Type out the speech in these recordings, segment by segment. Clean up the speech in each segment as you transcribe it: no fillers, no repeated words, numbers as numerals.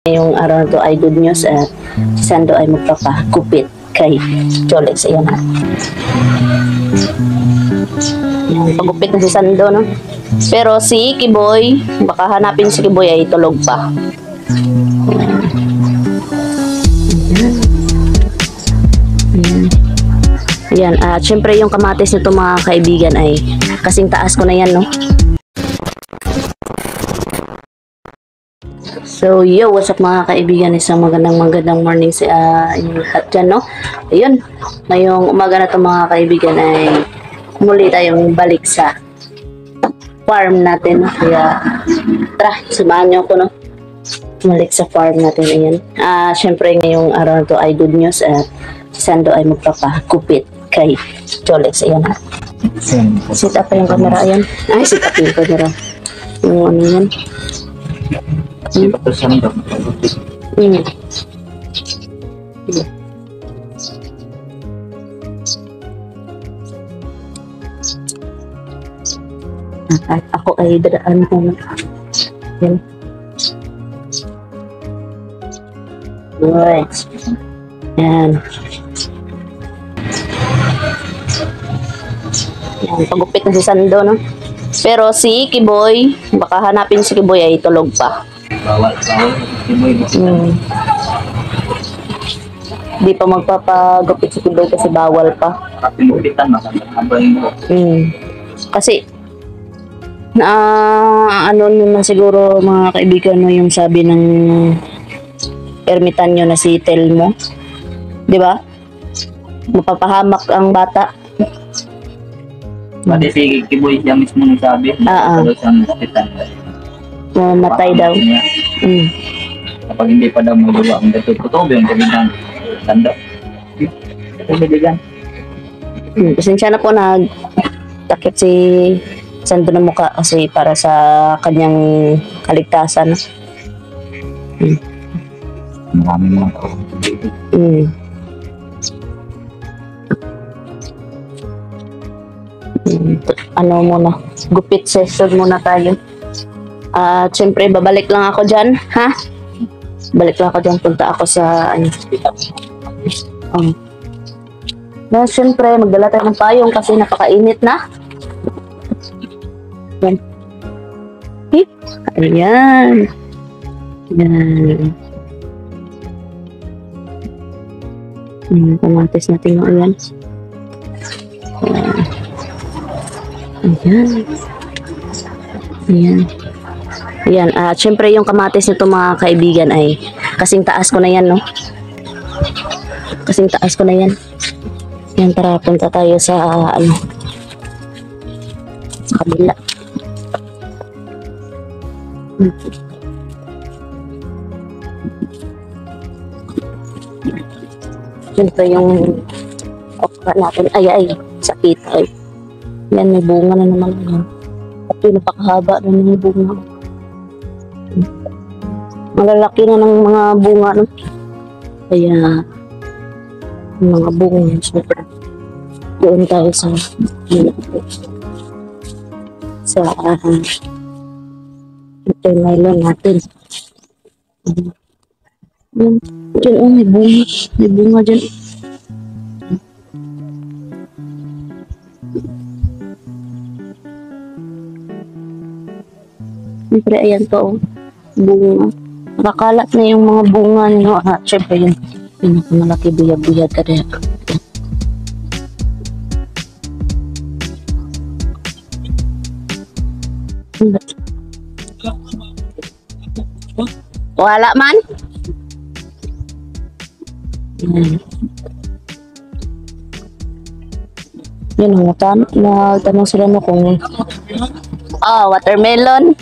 Ngayong araw na to ay good news at si Sando ay magpapagupit kay Jolex. Ayan ha. Ayan, pagupit na si Sando, no? Pero si Kiboy, baka hanapin si Kiboy ay tulog pa. Ayan. Ayan. At syempre yung kamatis nito mga kaibigan ay kasing taas ko na yan, no? So, yo, what's up mga kaibigan? Isang magandang morning sa inyong lahat dyan, no? Ayun, ngayong umaga na ito mga kaibigan ay muli tayong balik sa farm natin. Kaya, tara, samahan nyo ako, no? Balik sa farm natin, ayan. Syempre, ngayong araw na ito ay good news at si Sando ay magpapagupit kay Jolex, ayan ha. Sit up pa yung camera, ayan. Ay, sit up yung camera. Yung ano yan. Ako ay dadaan ko na. Yan. Right. Yan. Yan. Pagupit na si Sando, no? Pero si Kiboy, baka hanapin si Kiboy ay tulog pa. Bawal. Di pa magpapagupit si Kiboy kasi bawal pa. Pinupitan, makakabay mo. Kasi, ano naman siguro mga kaibigan no, yung sabi ng ermitanyo na si Telmo. Di ba? Mapapahamak ang bata. Pati si Kiboy siya mismo nagsabi. Pero sa hospital. Mamatay daw. Kapag hindi pa daw magawa ang dato, totoo ba yung kabilang tanda? Kabilang. Pasensya na po nagtakip si Sando ng mukha kasi para sa kanyang kaligtasan. Maraming mga tao. Ano muna, gupit session muna tayo. At syempre, babalik lang ako dyan, ha? Balik lang ako dyan, punta ako sa, na syempre, magdala tayo ng payong kasi napakainit na. Yan. Ayan. Yan. Kamatis natin yung ayan. Ayan. Ayan. Ayan, syempre yung kamatis nito mga kaibigan ay kasing taas ko na yan, no? Kasing taas ko na yan. Yan, tara, punta tayo sa, sa kabila. Siyempre yung okra natin, ay, sakit, ay. Yan, may bunga na naman. At yun, napakahaba na ng bunga. Malalaki na ng mga bunga, no? Kaya, yung mga bunga, super. Doon tayo sa watermelon natin. Yan. Diyan, may bunga. May bunga dyan. Siyempre, ayan to, bunga. Nakakalat na yung mga bunga nyo. Siyempre, yung pinakamalaki buyag-buyag ka rin. Wala man. Yun, nagtanong sila mo kung watermelon.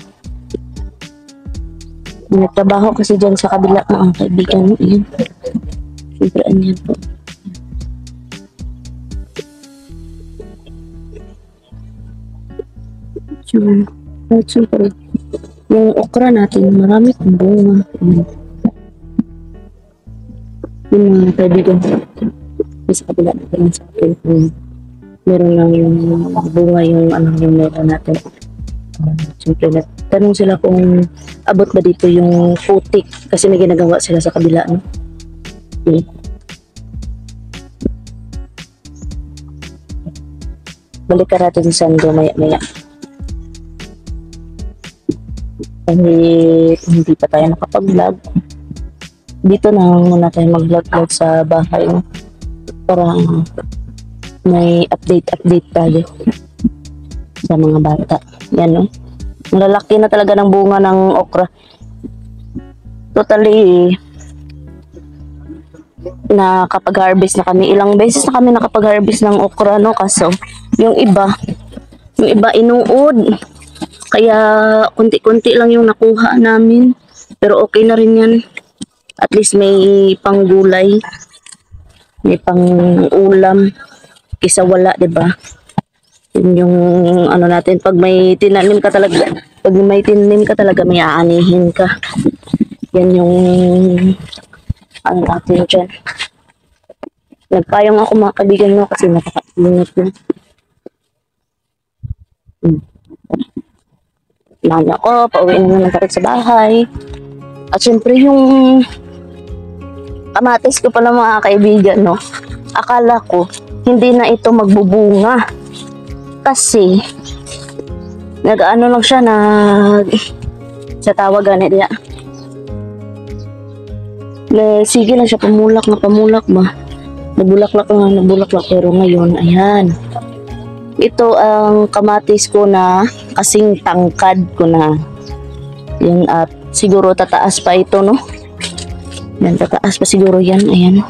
Nagtrabaho kasi dyan sa kabila ng kaibigan. Ayan. Siyempre, anyan po. Siyempre, yung okra natin, marami kong bunga. Yung mga kaibigan sa kabila natin sa akin. Meron lang yung bunga yung yung meron natin. Siyempre, Tanong sila kung abot ba dito yung putik kasi may ginagawa sila sa kabila, no? Okay. Balik ka natin sa Sando maya-maya. Kahit hindi pa tayo nakapag-vlog, dito na muna tayo mag-vlog sa bahay, no? Para may update tayo sa mga bata. Yan, no? Malalaki na talaga ng bunga ng okra. Totally, nakapag-harvest na kami. Ilang beses na kami nakapag-harvest ng okra, no? Kaso, yung iba inuod. Kaya, kunti-kunti lang yung nakuha namin. Pero okay na rin yan. At least may panggulay. May pang-ulam. Kisa wala, diba? Yun yung ano natin. Pag may tinanim ka talaga, may aanihin ka. Yan yung ano natin dyan. Nagpayong ako mga kaibigan mo kasi napaka-init na. Nanya ko, pauwi na naman tayo sa bahay. At syempre yung kamatis ko pala mga kaibigan, no? Akala ko hindi na ito magbubunga. Kasi nag-ano lang siya, sa tawagan niya. Sige lang siya, pamulak ba? Nabulaklak pero ngayon, ayan. Ito ang kamatis ko na kasing tangkad ko na. Yan, at siguro tataas pa ito, no? Yan, tataas pa siguro yan, ayan.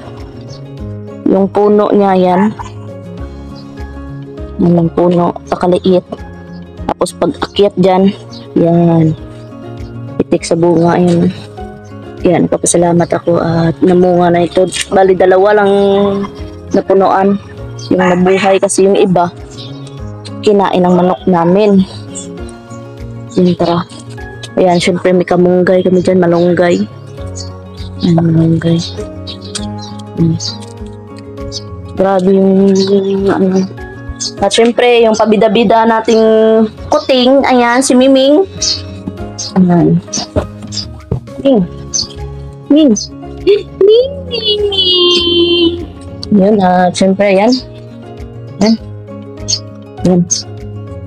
Yung puno niya, yan. Yan ang puno, pakaliit. Tapos pag akyat dyan, yan. Itik sa bunga, ayan. Yan, papasalamat ako at namunga na ito. Bali, dalawa lang napunuan. Yung nabuhay kasi yung iba, kinain ng manok namin. Yan, tara. Ayan, syempre may kamunggay kami dyan, malunggay. Ayan, malunggay. Grabe yung ano. At syempre, yung pabida-bida nating kuting, ayan, si Miming. Ayan. Ming. Yan, syempre, yan. Yan. Yan.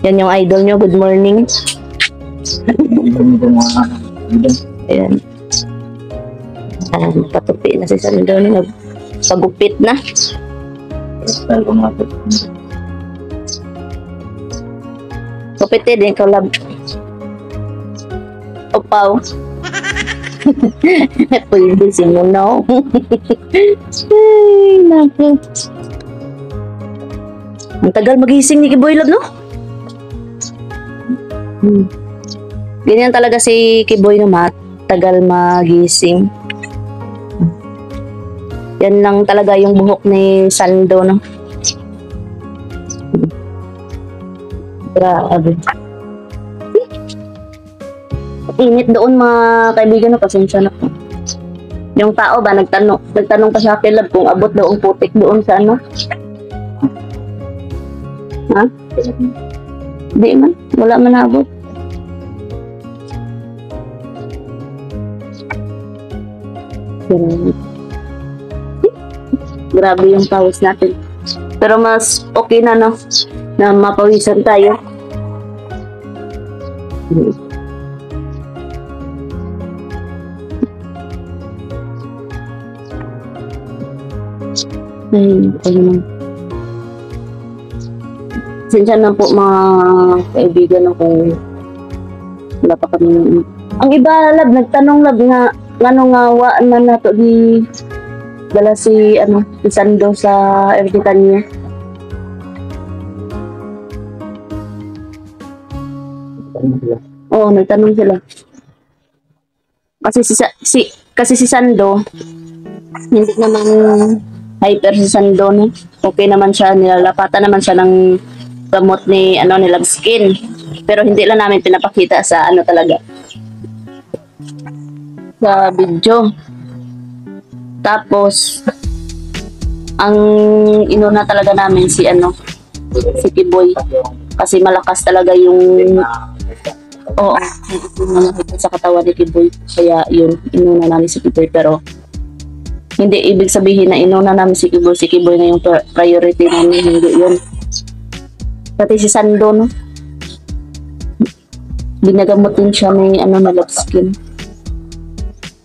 Yan yung idol nyo. Good morning. Ayan. Patupi na si Sando. Nagpagupit na. Gupit din, ikaw lab. Opaw. Pwede si mo, no? Ay, naku. Ang tagal magising ni Kiboy Love, no? Ganyan talaga si Kiboy na tagal magising. Yan lang talaga yung buhok ni Sando, no? Grabe. Init doon mga kaibigan, no? Pasensya na po. Yung tao ba, nagtanong pa siya kay Love kung abot daw ang putik doon sa ano? Ha? Di man, wala man abot. Grabe yung pawis natin. Pero mas okay na, no? Na mapawisan tayo. Ay, ayun. Sensya na po mga kaibigan no, kung wala pa kami. Ang iba, Lab, nagtanong Lab nga nga wa man nato di dala si si Sando sa erditan niya. Oo, nagtanong sila. Kasi si Sando hindi naman hyper si Sando, no? Okay naman siya, nilalapatan naman siya ng gamot ni ni Love Skin. Pero hindi lang namin pinapakita sa talaga. Sa video. Tapos ang inuna talaga namin si si Kiboy kasi malakas talaga yung Oo, yung mga higpit sa katawan ni Kiboy. Kaya yun, inuna namin si Kiboy. Pero hindi ibig sabihin na inuna namin si Kiboy. Si Kiboy na yung priority namin. Hindi yun. Pati si Sando, no? Binagamot din siya may ano na love skin.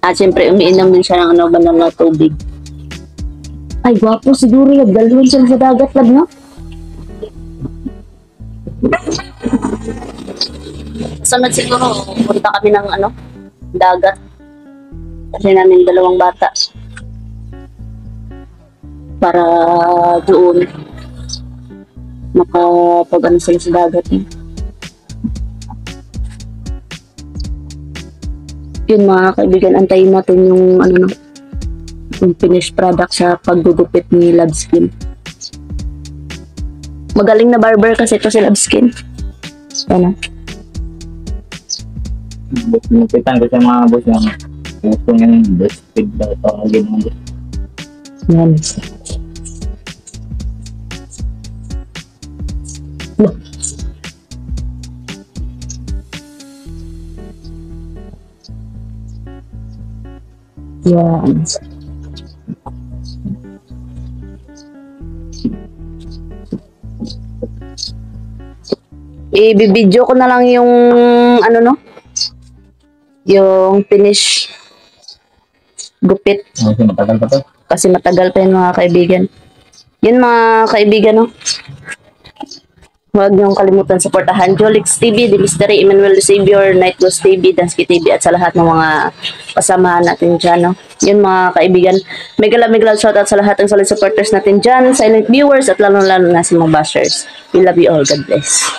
At syempre, umiinom din siya ng ano, banal na tubig. Ay, gwapo siguro yung dalawin sila sa dagat lang, no? Sunod siguro, punta kami ng ano, dagat. Kasi namin dalawang bata. Para doon, makapag ano sila sa dagat. Eh. Yun mga kaibigan, antayin natin yung ano no, yung finished product sa paggugupit ni Love Skin. Magaling na barber kasi ito si Love Skin. Ano? Nakitan ko sa mga boss yung gusto nga yung best feed daw tawagin mo. Yan. Look. Yan. I-video ko na lang yung ano no, yung finish gupit Kasi matagal pa to. kasi matagal pa yun mga kaibigan. Yun mga kaibigan no. Huwag niyong kalimutan supportahan Jolix TV, The Mystery, Emmanuel the Savior, Night Ghost TV, Dansky TV at sa lahat ng mga kasamahan natin dyan. No? Yun mga kaibigan. Mega shoutout sa lahat ng solid supporters natin dyan, silent viewers at lalo na sa mga bashers. We love you all. God bless.